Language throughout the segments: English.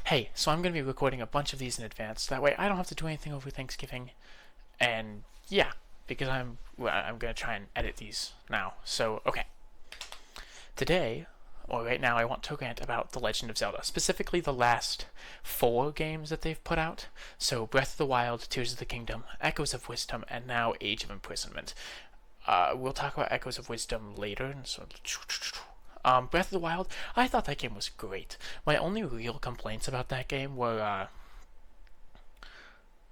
hey, so I'm going to be recording a bunch of these in advance. That way I don't have to do anything over Thanksgiving. And yeah, because I'm going to try and edit these now. So, okay. Today, or right now, I want to rant about The Legend of Zelda, specifically the last 4 games that they've put out. So, Breath of the Wild, Tears of the Kingdom, Echoes of Wisdom, and now Age of Imprisonment. We'll talk about Echoes of Wisdom later. So, Breath of the Wild, I thought that game was great. My only real complaints about that game were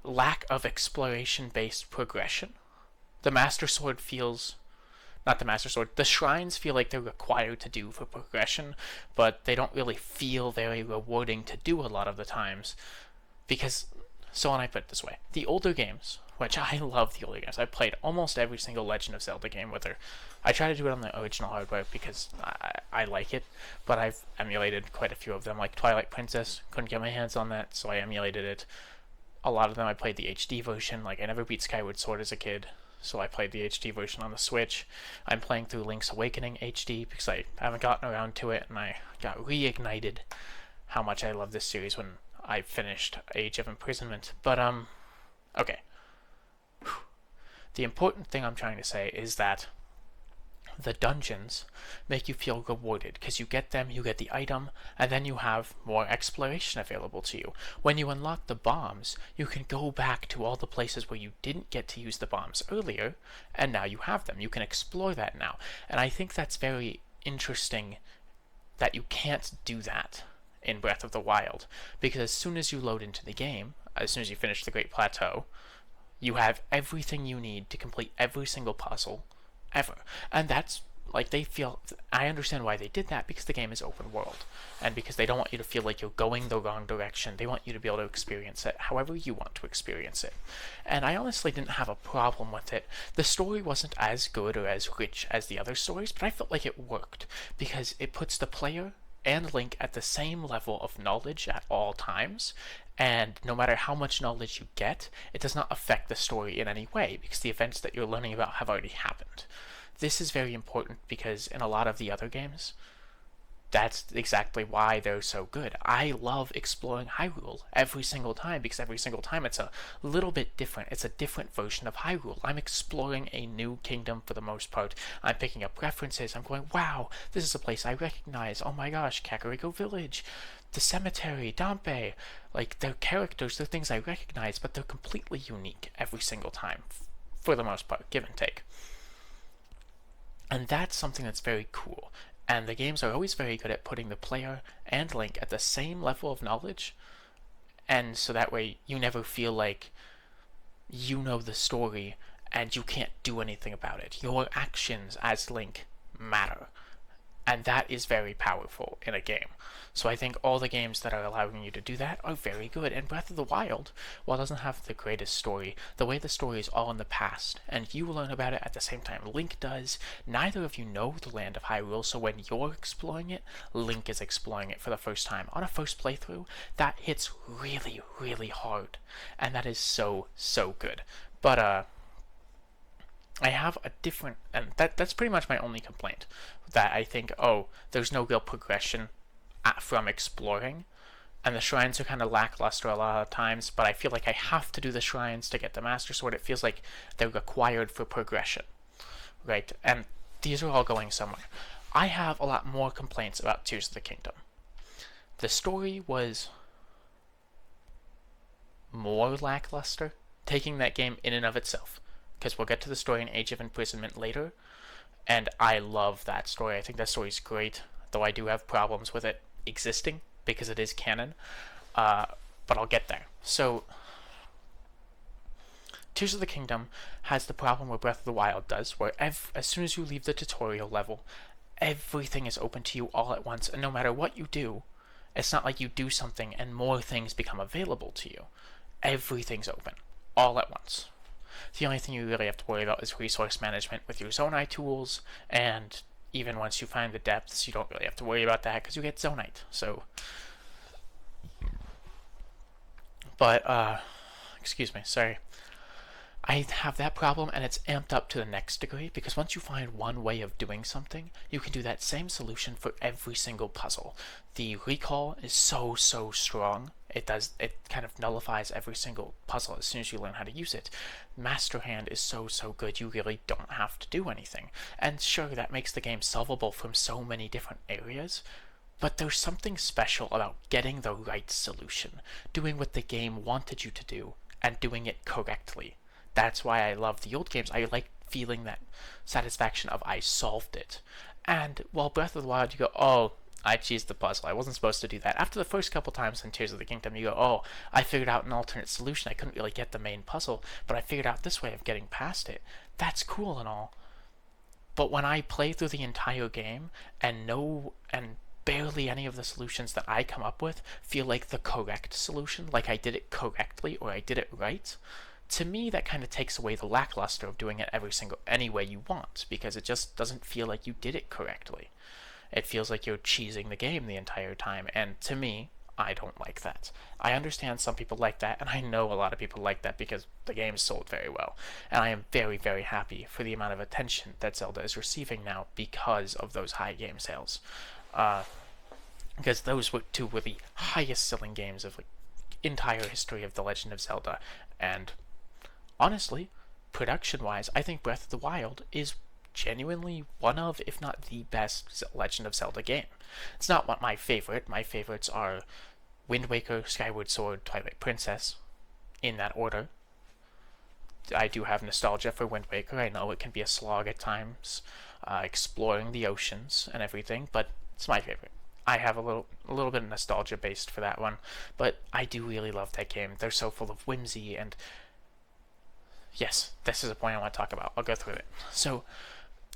lack of exploration-based progression. The Master Sword feels not the Master Sword. The shrines feel like they're required to do for progression, but they don't really feel very rewarding to do a lot of the times. Because, so when I put it this way, the older games, which I love the older games, I played almost every single Legend of Zelda game, whether I try to do it on the original hardware because I like it, but I've emulated quite a few of them, like Twilight Princess, couldn't get my hands on that, so I emulated it. A lot of them I played the HD version, like I never beat Skyward Sword as a kid, so I played the HD version on the Switch. I'm playing through Link's Awakening HD because I haven't gotten around to it, and I got reignited how much I love this series when I finished Age of Imprisonment. But, okay. The important thing I'm trying to say is that the dungeons make you feel rewarded because you get them, you get the item, and then you have more exploration available to you. When you unlock the bombs, you can go back to all the places where you didn't get to use the bombs earlier, and now you have them. You can explore that now. And I think that's very interesting that you can't do that in Breath of the Wild, because as soon as you load into the game, as soon as you finish the Great Plateau, you have everything you need to complete every single puzzle ever. And that's like I understand why they did that, because the game is open world and because they don't want you to feel like you're going the wrong direction. They want you to be able to experience it however you want to experience it. And I honestly didn't have a problem with it. The story wasn't as good or as rich as the other stories, but I felt like it worked because it puts the player and Link at the same level of knowledge at all times, and no matter how much knowledge you get, it does not affect the story in any way because the events that you're learning about have already happened. This is very important because in a lot of the other games, that's exactly why they're so good. I love exploring Hyrule every single time because every single time it's a little bit different. It's a different version of Hyrule. I'm exploring a new kingdom for the most part. I'm picking up references. I'm going, wow, this is a place I recognize. Oh my gosh, Kakariko Village, the cemetery, Dampé. Like, they're characters, they're things I recognize, but they're completely unique every single time, for the most part, give and take. And that's something that's very cool. And the games are always very good at putting the player and Link at the same level of knowledge, and so that way you never feel like you know the story and you can't do anything about it. Your actions as Link matter, and that is very powerful in a game. So I think all the games that are allowing you to do that are very good. And Breath of the Wild, while it doesn't have the greatest story, the way the story is all in the past, and you learn about it at the same time Link does. Neither of you know the land of Hyrule, so when you're exploring it, Link is exploring it for the first time. On a first playthrough, that hits really, really hard, and that is so, so good. But, I have a different, and that's pretty much my only complaint, that I think, oh, there's no real progression from exploring, and the shrines are kind of lackluster a lot of times, but I feel like I have to do the shrines to get the Master Sword. It feels like they're required for progression, right? And these are all going somewhere. I have a lot more complaints about Tears of the Kingdom. The story was more lackluster, taking that game in and of itself, because we'll get to the story in Age of Imprisonment later, and I love that story. I think that story's great, though I do have problems with it existing because it is canon, but I'll get there. So, Tears of the Kingdom has the problem where Breath of the Wild does, where as soon as you leave the tutorial level, everything is open to you all at once, and no matter what you do, it's not like you do something and more things become available to you. Everything's open, all at once. The only thing you really have to worry about is resource management with your Zonai tools, and even once you find the depths, you don't really have to worry about that because you get Zonite. So, but, excuse me, sorry. I have that problem, and it's amped up to the next degree, because once you find one way of doing something, you can do that same solution for every single puzzle. The recall is so strong. It kind of nullifies every single puzzle as soon as you learn how to use it. Master Hand is so good, you really don't have to do anything. And sure, that makes the game solvable from so many different areas, but there's something special about getting the right solution, doing what the game wanted you to do, and doing it correctly. That's why I love the old games. I like feeling that satisfaction of I solved it. And while Breath of the Wild, you go, oh, I cheesed the puzzle. I wasn't supposed to do that. After the first couple times in Tears of the Kingdom, you go, oh, I figured out an alternate solution. I couldn't really get the main puzzle, but I figured out this way of getting past it. That's cool and all. But when I play through the entire game and barely any of the solutions that I come up with feel like the correct solution, like I did it correctly or I did it right, to me that kind of takes away the lackluster of doing it any way you want, because it just doesn't feel like you did it correctly. It feels like you're cheesing the game the entire time, and to me, I don't like that. I understand some people like that, and I know a lot of people like that because the game sold very well. And I am very happy for the amount of attention that Zelda is receiving now because of those high game sales. Because those two were the highest selling games of entire history of The Legend of Zelda. And honestly, production-wise, I think Breath of the Wild is genuinely one of, if not the best Legend of Zelda game. It's not my favorite. My favorites are Wind Waker, Skyward Sword, Twilight Princess, in that order. I do have nostalgia for Wind Waker. I know it can be a slog at times, exploring the oceans and everything, but it's my favorite. I have a little bit of nostalgia based for that one, but I do really love that game. They're so full of whimsy, and yes, this is a point I want to talk about. I'll go through it. So,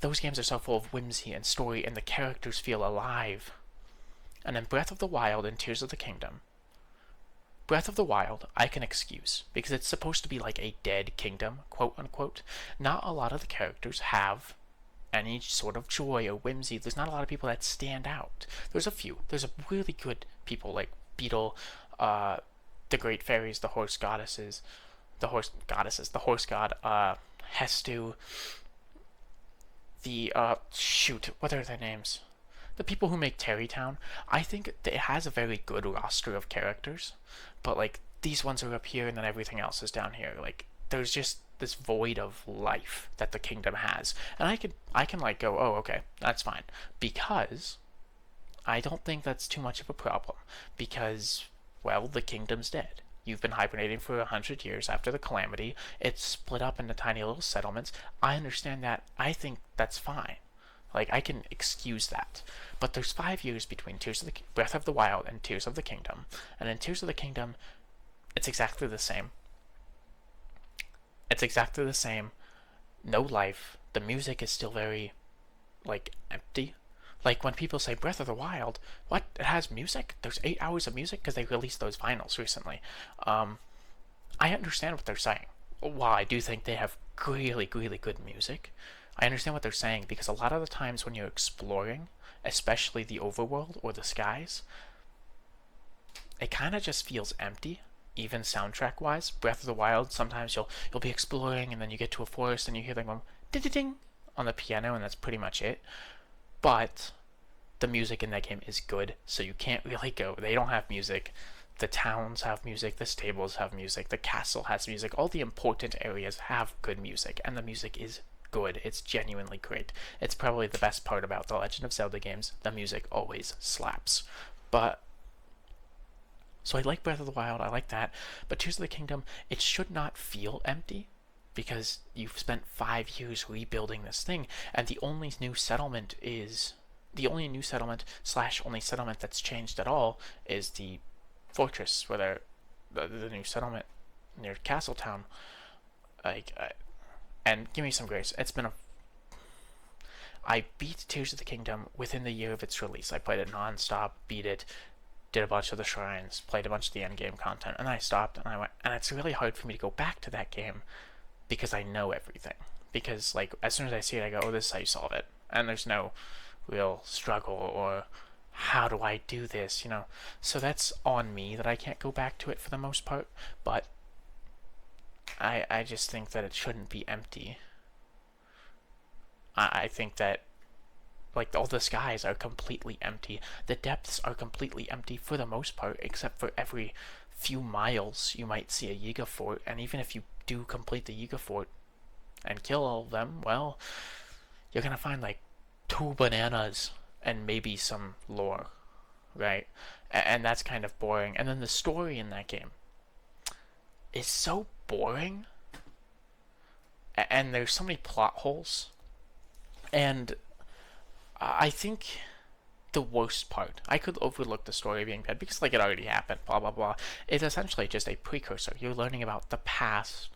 those games are so full of whimsy and story, and the characters feel alive. And in Breath of the Wild and Tears of the Kingdom, Breath of the Wild I can excuse, because it's supposed to be like a dead kingdom, quote unquote. Not a lot of the characters have any sort of joy or whimsy. There's not a lot of people that stand out. There's a few. There's a really good people like Beetle, the Great Fairies, the Horse Goddesses, the Horse God, Hestu, the, what are their names? The people who make Terrytown. I think it has a very good roster of characters, but, these ones are up here and then everything else is down here. There's just this void of life that the kingdom has. And I can go, oh, okay, that's fine. Because I don't think that's too much of a problem. Because, well, the kingdom's dead. You've been hibernating for 100 years after the calamity. It's split up into tiny little settlements. I understand that. I think that's fine. I can excuse that. But there's 5 years between Breath of the Wild and Tears of the Kingdom. And in Tears of the Kingdom, it's exactly the same. It's exactly the same. No life. The music is still very, empty. When people say Breath of the Wild, what? It has music? There's 8 hours of music? Because they released those vinyls recently. I understand what they're saying. While I do think they have really good music, I understand what they're saying, because a lot of the times when you're exploring, especially the overworld or the skies, it kind of just feels empty, even soundtrack-wise. Breath of the Wild, sometimes you'll be exploring and then you get to a forest and you hear them going ding-ding-ding on the piano, and that's pretty much it. But the music in that game is good, so you can't really go. They don't have music. The towns have music, the stables have music, the castle has music, all the important areas have good music, and the music is good. It's genuinely great. It's probably the best part about the Legend of Zelda games. The music always slaps. But so I like Breath of the Wild, I like that, but Tears of the Kingdom, it should not feel empty, because you've spent 5 years rebuilding this thing, and the only new settlement slash only settlement that's changed at all is the fortress, where the new settlement near Castletown. And give me some grace. I beat Tears of the Kingdom within the year of its release. I played it non-stop, beat it, did a bunch of the shrines, played a bunch of the endgame content, and I stopped, and I went, and it's really hard for me to go back to that game, because I know everything. Because, as soon as I see it, I go, oh, this is how you solve it. And there's no real struggle or how do I do this, So that's on me that I can't go back to it for the most part. But I just think that it shouldn't be empty. I think that, like, all the skies are completely empty. The depths are completely empty for the most part, except for every few miles you might see a Yiga fort, and even if you do complete the Yiga fort and kill all of them, well, you're gonna find like 2 bananas and maybe some lore, right? And that's kind of boring. And then the story in that game is so boring, and there's so many plot holes. And I think the worst part, I could overlook the story being bad because, like, it already happened, blah blah blah. It's essentially just a precursor. You're learning about the past,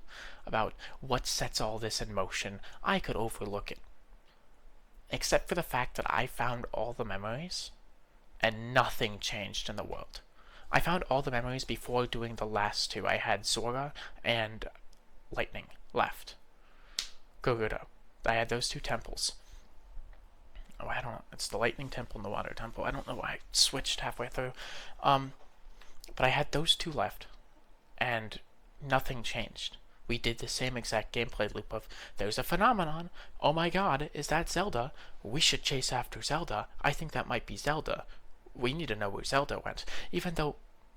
about what sets all this in motion. I could overlook it, except for the fact that I found all the memories and nothing changed in the world. I found all the memories before doing the last two. I had Zora and Lightning left. Gerudo. I had those two temples. Oh, I don't know. It's the Lightning Temple and the Water Temple. I don't know why I switched halfway through. But I had those two left, and nothing changed. We did the same exact gameplay loop of, there's a phenomenon. Oh my god, is that Zelda? We should chase after Zelda. I think that might be Zelda. We need to know where Zelda went. Even though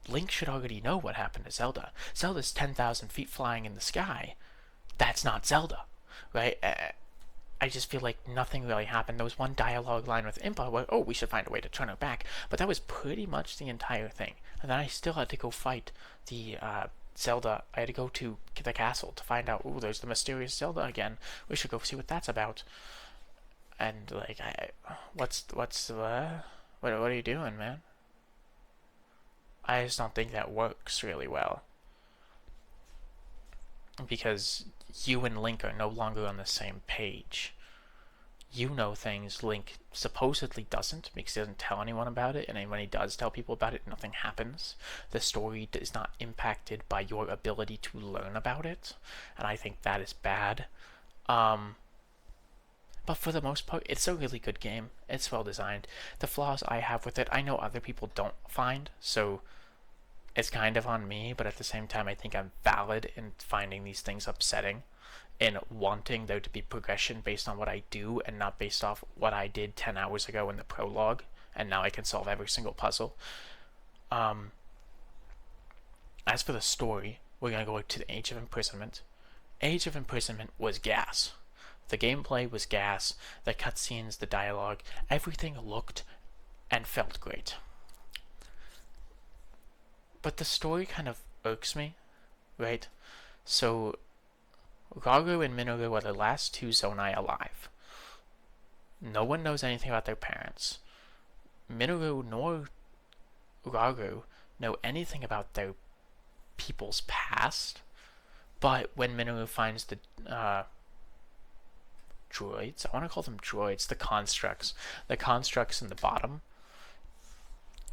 Link should already know what happened to Zelda. Zelda's 10,000 feet flying in the sky. That's not Zelda, right? I just feel like nothing really happened. There was one dialogue line with Impa where, oh, we should find a way to turn her back. But that was pretty much the entire thing. And then I still had to go fight the Zelda. I had to go to the castle to find out, oh, there's the mysterious Zelda again. We should go see what that's about. And, like, what are you doing, man? I just don't think that works really well. Because you and Link are no longer on the same page. You know things Link supposedly doesn't, because he doesn't tell anyone about it, and when he does tell people about it, nothing happens. The story is not impacted by your ability to learn about it, and I think that is bad. But for the most part, it's a really good game. It's well designed. The flaws I have with it, I know other people don't find, so it's kind of on me, but at the same time, I think I'm valid in finding these things upsetting and wanting there to be progression based on what I do and not based off what I did 10 hours ago in the prologue, and now I can solve every single puzzle. As for the story, we're going to go to the Age of Imprisonment. Age of Imprisonment was gas. The gameplay was gas, the cutscenes, the dialogue, everything looked and felt great. But the story kind of irks me, right? So, Rauru and Minoru are the last two Zonai alive. No one knows anything about their parents. Minoru nor Rauru know anything about their people's past, but when Minoru finds the droids, I want to call them droids, the constructs in the bottom,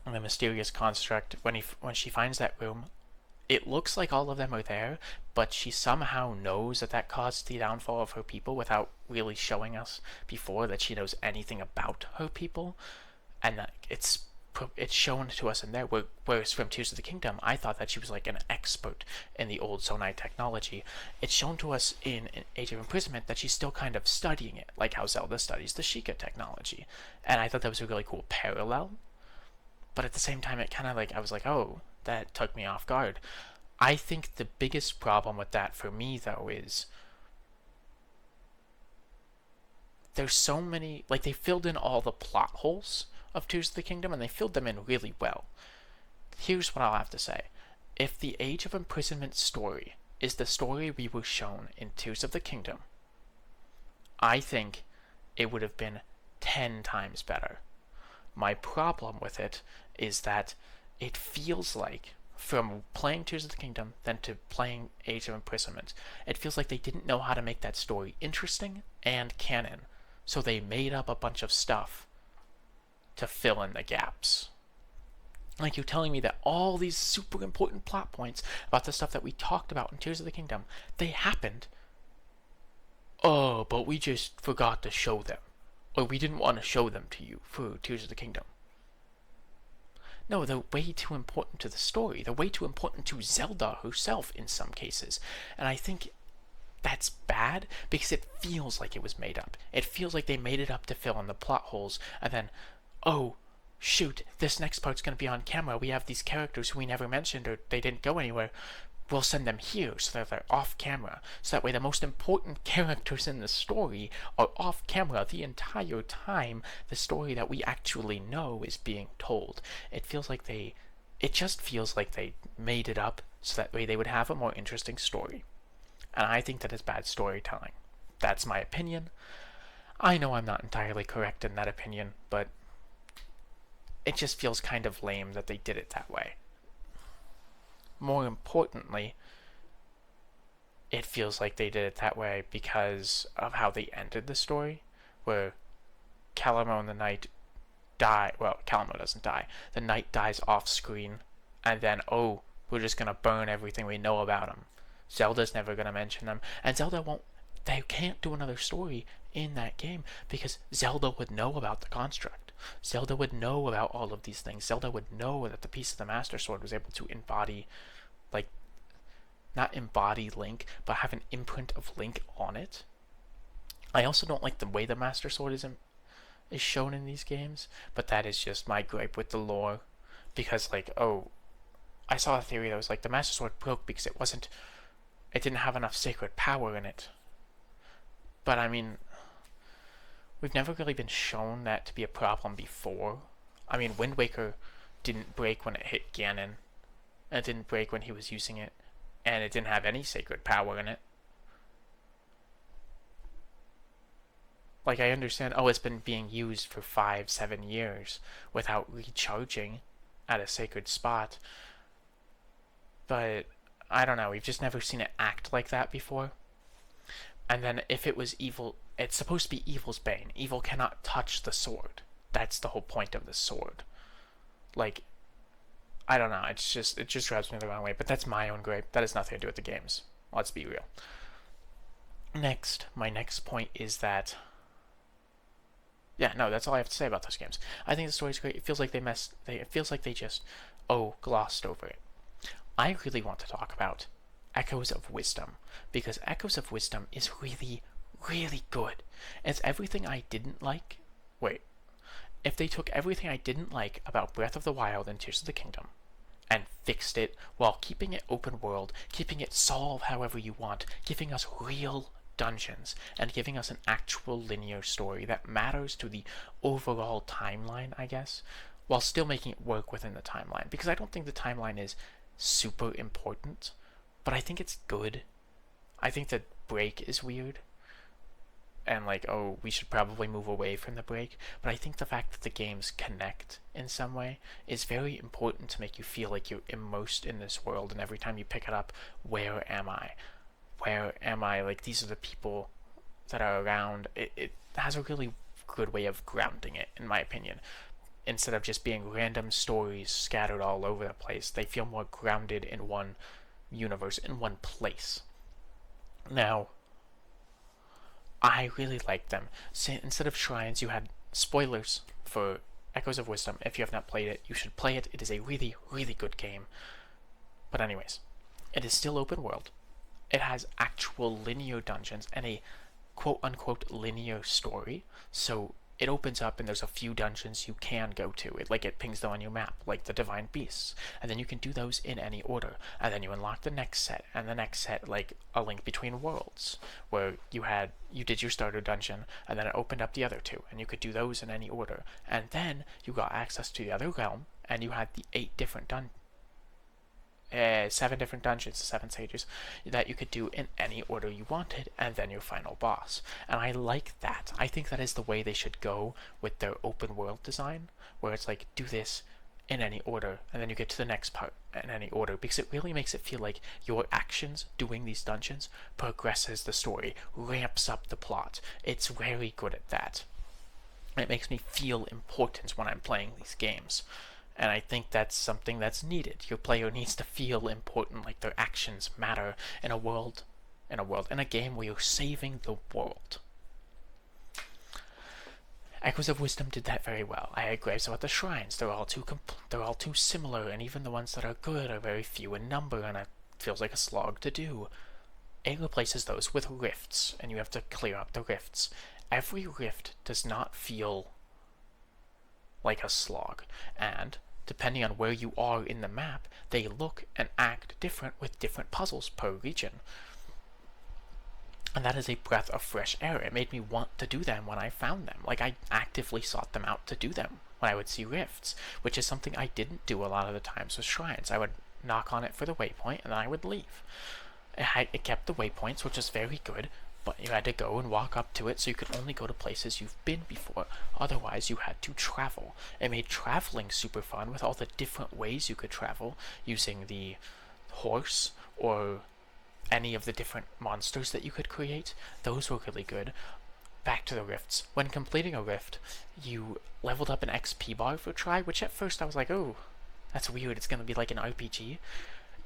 and the mysterious construct, when she finds that room, it looks like all of them are there, but she somehow knows that caused the downfall of her people without really showing us before that she knows anything about her people, and that it's shown to us in there, whereas from Tears of the Kingdom, I thought that she was like an expert in the old Zonai technology. It's shown to us in Age of Imprisonment that she's still kind of studying it, like how Zelda studies the Sheikah technology, and I thought that was a really cool parallel. But at the same time, it kind of like, I was like, oh, that took me off guard. I think the biggest problem with that for me, though, is there's so many, like, they filled in all the plot holes of Tears of the Kingdom, and they filled them in really well. Here's what I'll have to say. If the Age of Imprisonment story is the story we were shown in Tears of the Kingdom, I think it would have been 10 times better. My problem with it is that it feels like, from playing Tears of the Kingdom then to playing Age of Imprisonment, it feels like they didn't know how to make that story interesting and canon, so they made up a bunch of stuff to fill in the gaps. Like, you're telling me that all these super important plot points about the stuff that we talked about in Tears of the Kingdom, they happened. Oh, but we just forgot to show them. Or we didn't want to show them to you for Tears of the Kingdom. No, they're way too important to the story. They're way too important to Zelda herself in some cases. And I think that's bad because it feels like it was made up. It feels like they made it up to fill in the plot holes, and then, oh, shoot, this next part's going to be on camera. We have these characters who we never mentioned or they didn't go anywhere. We'll send them here so that they're off camera. So that way the most important characters in the story are off camera the entire time the story that we actually know is being told. It just feels like they made it up so that way they would have a more interesting story. And I think that is bad storytelling. That's my opinion. I know I'm not entirely correct in that opinion, but it just feels kind of lame that they did it that way. More importantly, it feels like they did it that way because of how they ended the story, where Calamo and the Knight die. Well, Calamo doesn't die. The Knight dies off screen, and then, oh, we're just gonna burn everything we know about him. Zelda's never gonna mention them, and they can't do another story in that game because Zelda would know about the construct. Zelda would know about all of these things. Zelda would know that the piece of the Master Sword was able to embody, like, not embody Link, but have an imprint of Link on it. I also don't like the way the Master Sword is shown in these games, but that is just my gripe with the lore. Because, like, oh, I saw a theory that was like the Master Sword broke because it didn't have enough sacred power in it. But I mean, we've never really been shown that to be a problem before. I mean, Wind Waker didn't break when it hit Ganon, and it didn't break when he was using it, and it didn't have any sacred power in it. Like, I understand, oh, it's been being used for 5-7 years without recharging at a sacred spot. But, I don't know, we've just never seen it act like that before. And then if it was evil, it's supposed to be evil's bane. Evil cannot touch the sword. That's the whole point of the sword. Like, I don't know, it just drives me the wrong way, but that's my own gripe. That has nothing to do with the games. Let's be real. My next point is that, yeah, no, that's all I have to say about those games. I think the story's great. It feels like they just glossed over it. I really want to talk about Echoes of Wisdom, because Echoes of Wisdom is really, really good. It's everything I didn't like. If they took everything I didn't like about Breath of the Wild and Tears of the Kingdom and fixed it while keeping it open world, keeping it solve however you want, giving us real dungeons, and giving us an actual linear story that matters to the overall timeline, I guess, while still making it work within the timeline. Because I don't think the timeline is super important, but I think it's good. I think that break is weird, and like, oh, we should probably move away from the break, but I think the fact that the games connect in some way is very important to make you feel like you're immersed in this world, and every time you pick it up, where am I? Where am I? Like, these are the people that are around. It has a really good way of grounding it, in my opinion. Instead of just being random stories scattered all over the place, they feel more grounded in one universe, in one place. Now, I really like them. So instead of shrines, you had spoilers for Echoes of Wisdom. If you have not played it, you should play it. It is a really, really good game. But anyways, it is still open world. It has actual linear dungeons and a quote-unquote linear story. So it opens up and there's a few dungeons you can go to. It pings them on your map, like the Divine Beasts. And then you can do those in any order. And then you unlock the next set, and the next set, like A Link Between Worlds, where you did your starter dungeon, and then it opened up the other two, and you could do those in any order. And then you got access to the other realm, and you had the 7 different dungeons, 7 stages, that you could do in any order you wanted, and then your final boss. And I like that. I think that is the way they should go with their open world design, where it's like, do this in any order, and then you get to the next part in any order, because it really makes it feel like your actions doing these dungeons progresses the story, ramps up the plot. It's very good at that. It makes me feel important when I'm playing these games. And I think that's something that's needed. Your player needs to feel important, like their actions matter in a game where you're saving the world. Echoes of Wisdom did that very well. I had gripes about the shrines. They're all too similar, and even the ones that are good are very few in number, and it feels like a slog to do. It replaces those with rifts, and you have to clear up the rifts. Every rift does not feel like a slog, and depending on where you are in the map, they look and act different with different puzzles per region. And that is a breath of fresh air. It made me want to do them when I found them. Like, I actively sought them out to do them when I would see rifts, which is something I didn't do a lot of the times with shrines. I would knock on it for the waypoint, and then I would leave. It kept the waypoints, which is very good, but you had to go and walk up to it, so you could only go to places you've been before. Otherwise, you had to travel. It made traveling super fun with all the different ways you could travel, using the horse or any of the different monsters that you could create. Those were really good. Back to the rifts. When completing a rift, you leveled up an XP bar for try, which at first I was like, oh, that's weird, it's gonna be like an RPG.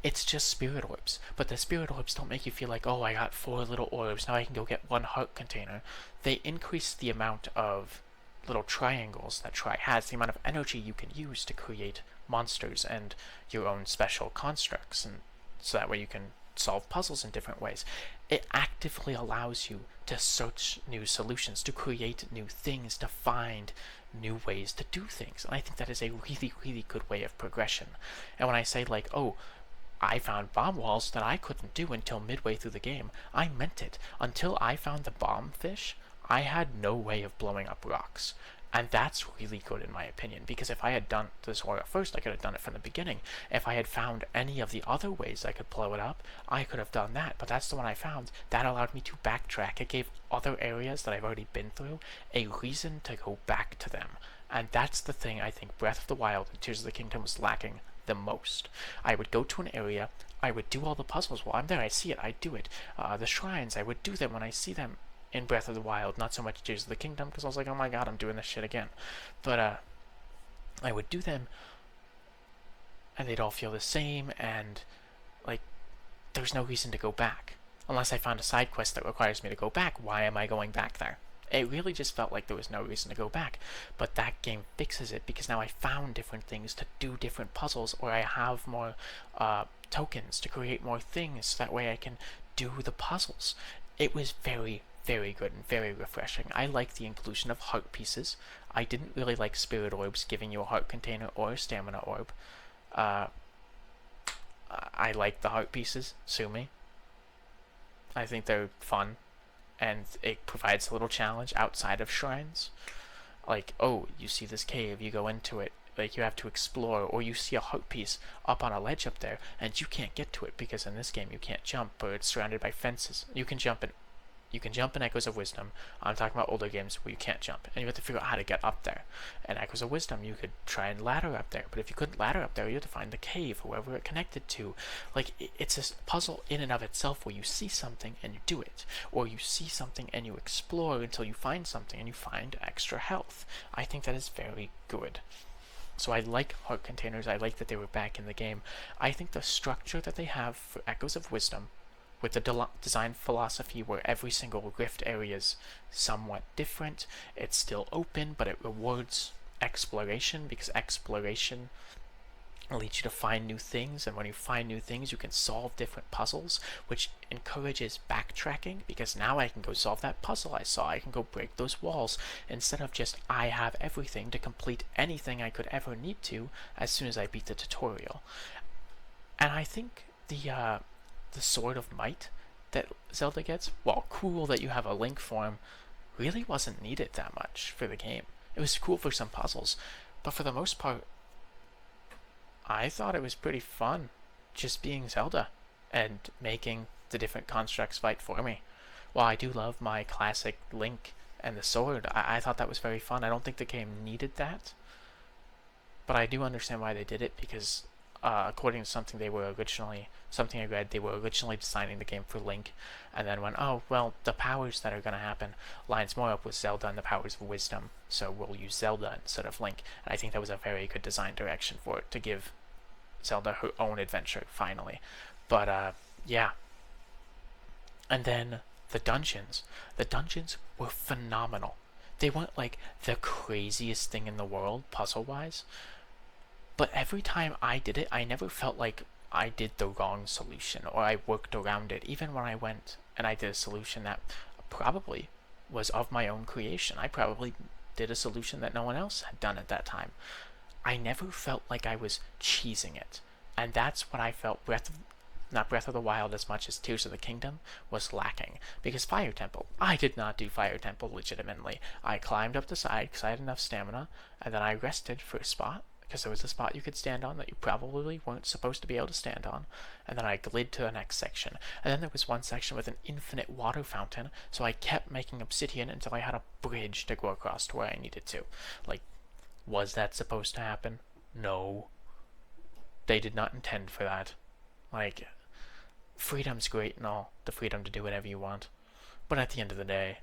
It's just spirit orbs, but the spirit orbs don't make you feel like, oh, I got 4 little orbs, now I can go get 1 heart container. They increase the amount of little triangles that Try has, the amount of energy you can use to create monsters and your own special constructs, and so that way you can solve puzzles in different ways. It actively allows you to search new solutions, to create new things, to find new ways to do things. And I think that is a really, really good way of progression. And when I say, like, oh, I found bomb walls that I couldn't do until midway through the game, I meant it. Until I found the bomb fish, I had no way of blowing up rocks. And that's really good in my opinion, because if I had done this war at first, I could have done it from the beginning. If I had found any of the other ways I could blow it up, I could have done that. But that's the one I found. That allowed me to backtrack. It gave other areas that I've already been through a reason to go back to them. And that's the thing I think Breath of the Wild and Tears of the Kingdom was lacking the most. I would go to an area, I would do all the puzzles while I'm there, I see it, I do it. The shrines, I would do them when I see them in Breath of the Wild, not so much Tears of the Kingdom, because I was like, oh my god, I'm doing this shit again. But I would do them, and they'd all feel the same, and like, there's no reason to go back. Unless I found a side quest that requires me to go back, why am I going back there? It really just felt like there was no reason to go back, but that game fixes it, because now I found different things to do different puzzles, or I have more tokens to create more things, so that way I can do the puzzles. It was very, very good and very refreshing. I like the inclusion of heart pieces. I didn't really like spirit orbs giving you a heart container or a stamina orb. I like the heart pieces, sue me. I think they're fun, and it provides a little challenge outside of shrines. Like, oh, you see this cave, you go into it, like you have to explore, or you see a heart piece up on a ledge up there, and you can't get to it because in this game you can't jump, or it's surrounded by fences. You can jump in Echoes of Wisdom. I'm talking about older games where you can't jump, and you have to figure out how to get up there. In Echoes of Wisdom, you could try and ladder up there, but if you couldn't ladder up there, you had to find the cave, whoever it connected to. Like, it's a puzzle in and of itself where you see something and you do it, or you see something and you explore until you find something and you find extra health. I think that is very good. So I like heart containers. I like that they were back in the game. I think the structure that they have for Echoes of Wisdom, with the design philosophy where every single rift area is somewhat different, it's still open, but it rewards exploration, because exploration leads you to find new things, and when you find new things you can solve different puzzles, which encourages backtracking, because now I can go solve that puzzle I saw, I can go break those walls, instead of just I have everything to complete anything I could ever need to as soon as I beat the tutorial. And I think the Sword of Might that Zelda gets, while cool that you have a Link form, really wasn't needed that much for the game. It was cool for some puzzles, but for the most part, I thought it was pretty fun just being Zelda and making the different constructs fight for me. While I do love my classic Link and the sword, I thought that was very fun. I don't think the game needed that, but I do understand why they did it, because according to something I read, they were originally designing the game for Link, and then went, oh, well, the powers that are going to happen lines more up with Zelda and the powers of wisdom, so we'll use Zelda instead of Link. And I think that was a very good design direction for it, to give Zelda her own adventure, finally. But, yeah. And then the dungeons. The dungeons were phenomenal. They weren't like the craziest thing in the world puzzle-wise, but every time I did it, I never felt like I did the wrong solution or I worked around it. Even when I went and I did a solution that probably was of my own creation, I probably did a solution that no one else had done at that time. I never felt like I was cheesing it. And that's what I felt not Breath of the Wild as much as Tears of the Kingdom was lacking. Because Fire Temple, I did not do Fire Temple legitimately. I climbed up the side because I had enough stamina, and then I rested for a spot, because there was a spot you could stand on that you probably weren't supposed to be able to stand on, and then I glid to the next section. And then there was one section with an infinite water fountain, so I kept making obsidian until I had a bridge to go across to where I needed to. Like, was that supposed to happen? No. They did not intend for that. Like, freedom's great and all, the freedom to do whatever you want, but at the end of the day,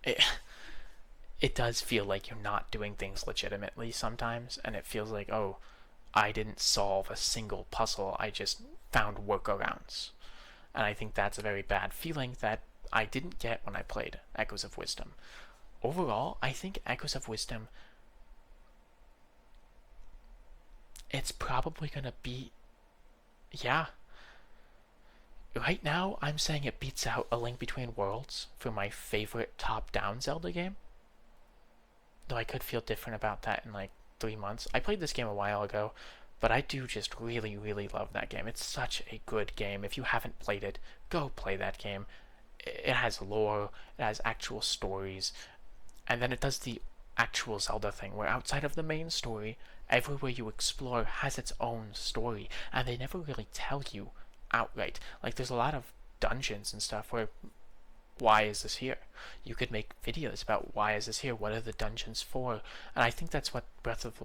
it does feel like you're not doing things legitimately sometimes, and it feels like, oh, I didn't solve a single puzzle, I just found workarounds. And I think that's a very bad feeling that I didn't get when I played Echoes of Wisdom. Overall, I think Echoes of Wisdom, it's probably gonna be, yeah. Right now, I'm saying it beats out A Link Between Worlds for my favorite top-down Zelda game. Though I could feel different about that in like 3 months. I played this game a while ago, but I do just really, really love that game. It's such a good game. If you haven't played it, go play that game. It has lore, it has actual stories, and then it does the actual Zelda thing, where outside of the main story, everywhere you explore has its own story, and they never really tell you outright. Like, there's a lot of dungeons and stuff where, why is this here? You could make videos about why is this here, what are the dungeons for, and I think that's what Breath of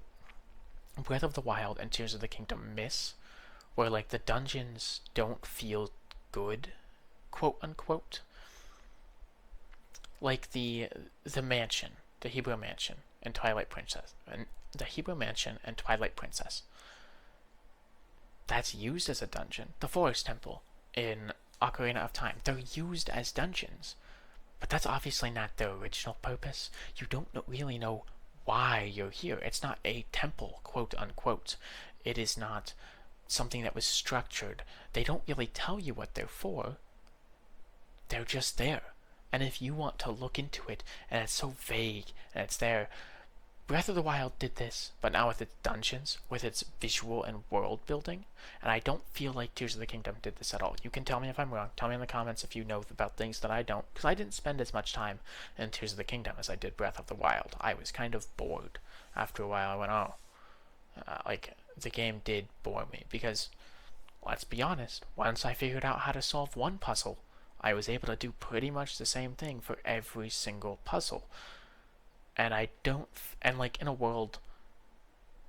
the Wild and Tears of the Kingdom miss, where like the dungeons don't feel good, quote unquote. Like the mansion, the Hebrew mansion and Twilight Princess, and the Hebrew mansion and Twilight Princess, that's used as a dungeon. The Forest Temple in Ocarina of Time, they're used as dungeons, but that's obviously not their original purpose. You don't really know why you're here. It's not a temple, quote unquote. It is not something that was structured. They don't really tell you what they're for. They're just there. And if you want to look into it, and it's so vague, and it's there, Breath of the Wild did this, but now with its dungeons, with its visual and world building, and I don't feel like Tears of the Kingdom did this at all. You can tell me if I'm wrong. Tell me in the comments if you know about things that I don't, because I didn't spend as much time in Tears of the Kingdom as I did Breath of the Wild. I was kind of bored. After a while, I went, oh, like, the game did bore me, because, let's be honest, once I figured out how to solve one puzzle, I was able to do pretty much the same thing for every single puzzle. And I don't, and like in a world,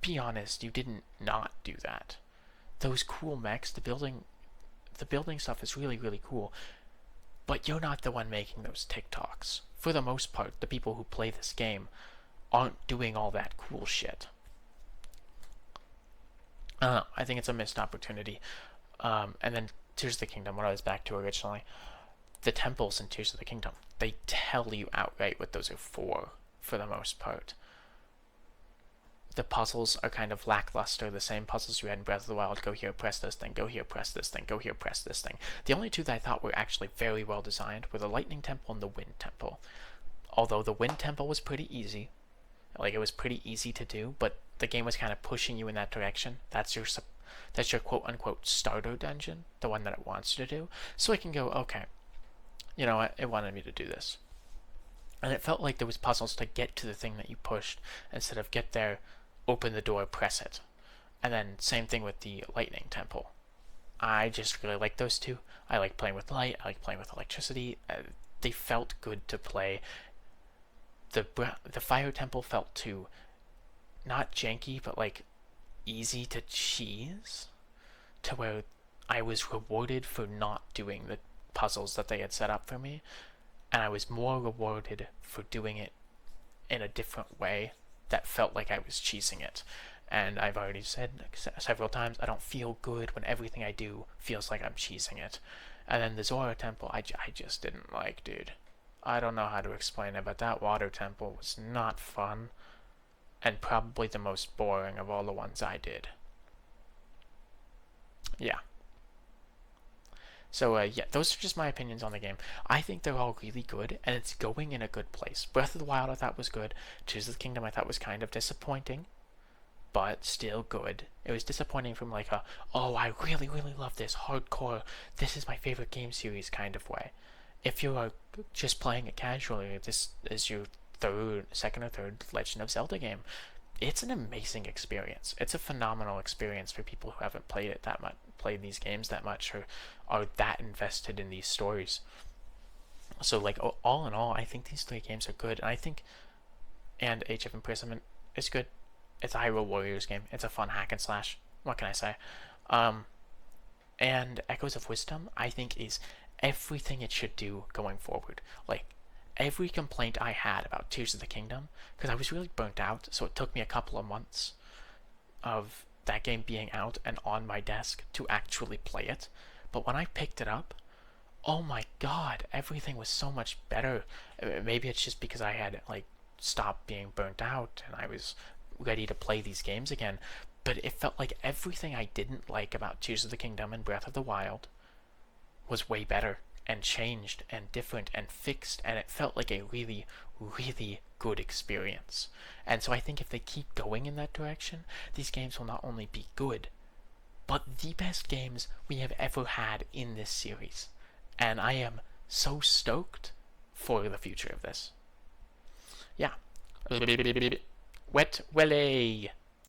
be honest, you didn't not do that. Those cool mechs, the building stuff is really, really cool, but you're not the one making those TikToks. For the most part, the people who play this game aren't doing all that cool shit. I think it's a missed opportunity. And then Tears of the Kingdom, what I was back to originally, the temples in Tears of the Kingdom, they tell you outright what those are for the most part. The puzzles are kind of lackluster, the same puzzles you had in Breath of the Wild. Go here, press this thing, go here, press this thing, go here, press this thing. The only two that I thought were actually very well designed were the Lightning Temple and the Wind Temple. Although the Wind Temple was pretty easy. Like, it was pretty easy to do, but the game was kind of pushing you in that direction. That's your quote-unquote starter dungeon, the one that it wants you to do. So I can go, okay, you know what, it wanted me to do this. And it felt like there was puzzles to get to the thing that you pushed, instead of get there, open the door, press it. And then same thing with the Lightning Temple. I just really like those two. I like playing with light, I like playing with electricity. They felt good to play. The Fire Temple felt too, not janky, but like easy to cheese, to where I was rewarded for not doing the puzzles that they had set up for me, and I was more rewarded for doing it in a different way that felt like I was cheesing it. And I've already said several times, I don't feel good when everything I do feels like I'm cheesing it. And then the Zora Temple, I just didn't like, dude. I don't know how to explain it, but that water temple was not fun, and probably the most boring of all the ones I did. Yeah. So, yeah, those are just my opinions on the game. I think they're all really good, and it's going in a good place. Breath of the Wild I thought was good. Tears of the Kingdom I thought was kind of disappointing, but still good. It was disappointing from like a, oh, I really, really love this hardcore, this is my favorite game series kind of way. If you are just playing it casually, this is your second or third Legend of Zelda game. It's an amazing experience. It's a phenomenal experience for people who haven't played it that much, played these games that much, or are that invested in these stories. So, like, all in all, I think these three games are good, and and Age of Imprisonment is good. It's a Hyrule Warriors game. It's a fun hack and slash. What can I say? And Echoes of Wisdom, I think, is everything it should do going forward. Like, every complaint I had about Tears of the Kingdom, because I was really burnt out, so it took me a couple of months of that game being out and on my desk to actually play it. But when I picked it up, oh my god, everything was so much better. Maybe it's just because I had, like, stopped being burnt out and I was ready to play these games again. But it felt like everything I didn't like about Tears of the Kingdom and Breath of the Wild was way better and changed and different and fixed, and it felt like a really, really good experience. And so I think if they keep going in that direction, these games will not only be good, but the best games we have ever had in this series. And I am so stoked for the future of this. Yeah. Wet Willy!